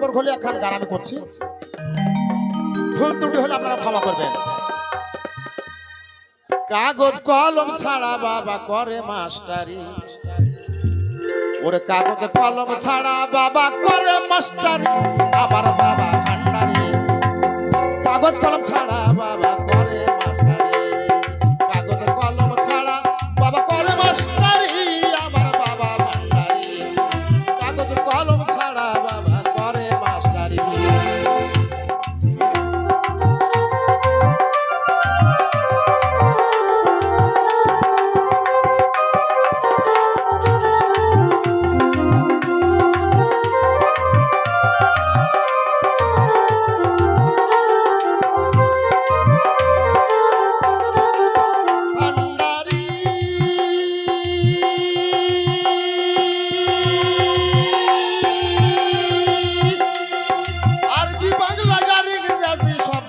নম্বর ঘলে একখান গান আমি করছি, ভুল ত্রুটি হলে আপনারা ক্ষমা করবেন। কাগজ কলম ছাড়া বাবা করে মাস্টারি, ওরে কাগজ কলম ছাড়া বাবা করে মাস্টারি, আমার বাবা ভান্ডারি। কাগজ কলম ছাড়া বাবা করে মাস্টারি, কাগজ কলম ছাড়া বাবা করে মাস্টারি, আমার বাবা ভান্ডারি। কাগজ কলম ছাড়া বাবা করে মাস্টারি।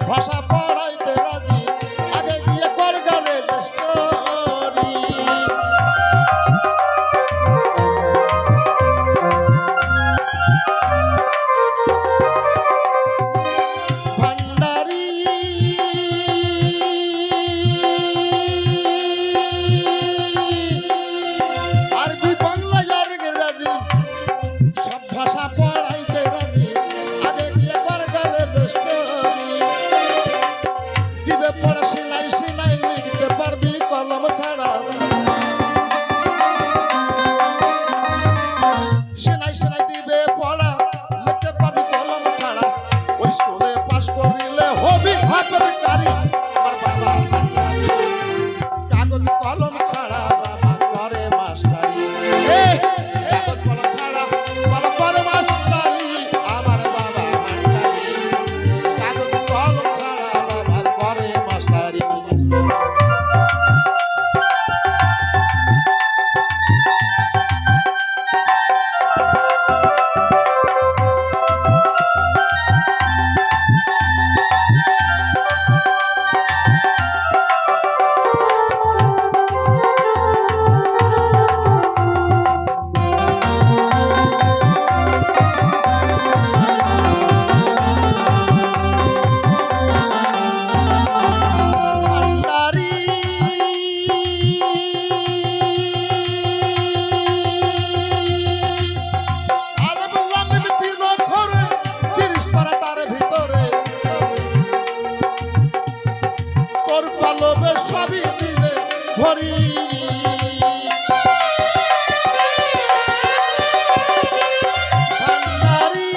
ভাষা পড়াইতে রাজি, আগে গিয়ে করগা রেজিস্ট্রি। ভান্ডারি আরবি বাংলা আর ইংরেজি সব ভাষা পড়াইতে রাজি, আগে গিয়ে করগা রেজিস্ট্রি। পড়া সিনাই সিনাই লিখতে পারবি কলম ছাড়া, সিনাই সিনাই দিবে পড়া লিখতে পারবি কলম ছাড়া। ওই স্কুলে পাশ করিলে হবি হাফেজকারী, আমার বাবা ভান্ডারি। কাগজ কলম ছাড়া বাবা করে মাস্টারি, কাগজ কলম ছাড়া বাবা করে মাস্টারি, আমার বাবা ভান্ডারি। কাগজ কলম ছাড়া বাবা করে মাস্টারি। সবই দিবে ভরি ভান্ডারি,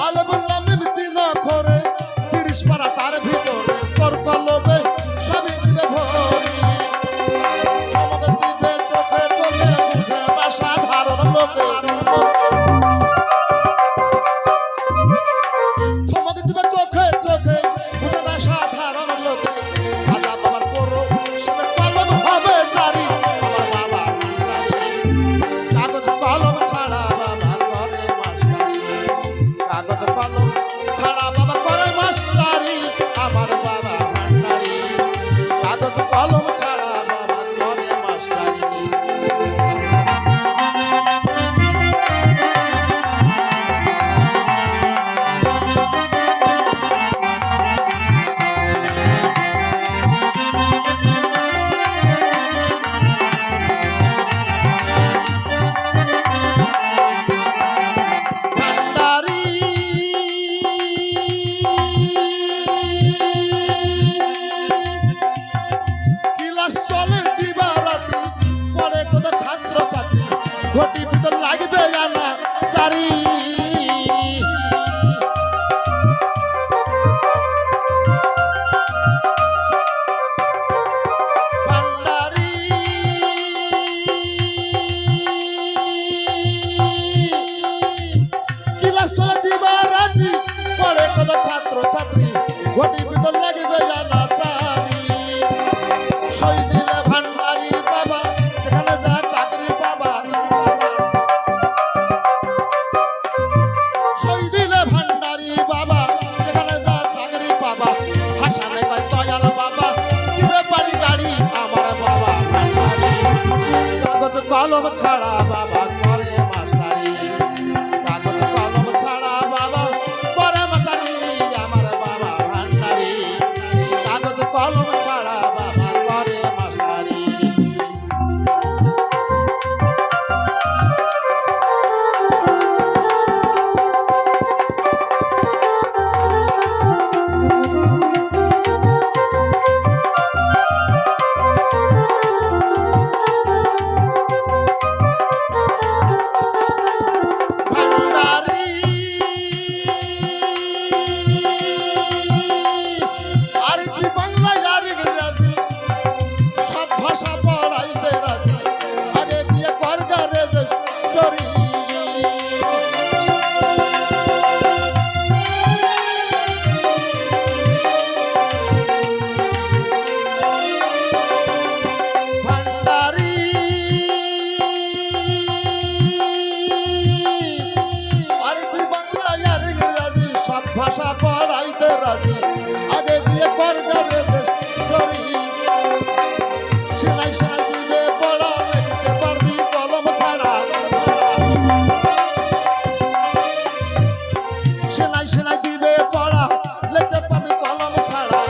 আলে বললাম বিমতি না করে 30 পারা তার ভিতরে, তোর কলবে সবই দিবে ভরি। চমক দিবে চোখে চোখে, বুঝে না সাধারণ লোকে। ঘটি ভিতর লাগবে জানা চারি, ভান্ডারি। ক্লাস চলে দিবা রাতি, পড়ে কত ছাত্র ছাত্রী, ঘটি ভিতর লাগবে জানা চারি। সই দিলে ভান্ডারি বাবা, যেখানে যা চাকরি পাবা। সই দিলে ভান্ডারি বাবা, যেখানে যা চাকরি পাবা। হাসানে কয় দয়াল বাবা, দিবে বাড়ি গাড়ি, আমার বাবা ভান্ডারি। কাগজ কলম ছাড়া বাবা করে মাস্টারি। ভাষা পড়াইতে রাজি আগে গিয়ে করবে রেজিস্ট্রি সেলাই সেলাই দিবে পড়া লিখতে পারবি কলম ছাড়া সেলাই সেলাই দিবে পড়া লিখতে পারবি কলম ছাড়া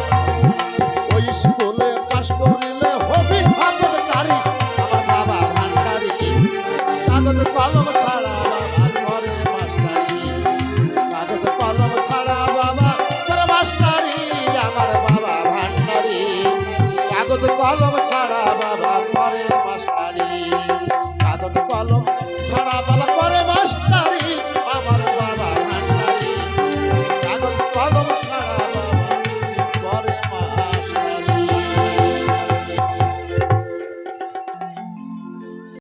ওই স্কুলে পাশ করিলে হবি কাগজকারী আমার বাবা ভান্ডারি কাগজ কলম ছাড়া বাবা করে মাস্টারি কাগজ কলম ছাড়া বাবা করে মাস্টারি আমার বাবা ভান্ডারি কাগজ কলম ছাড়া বাবা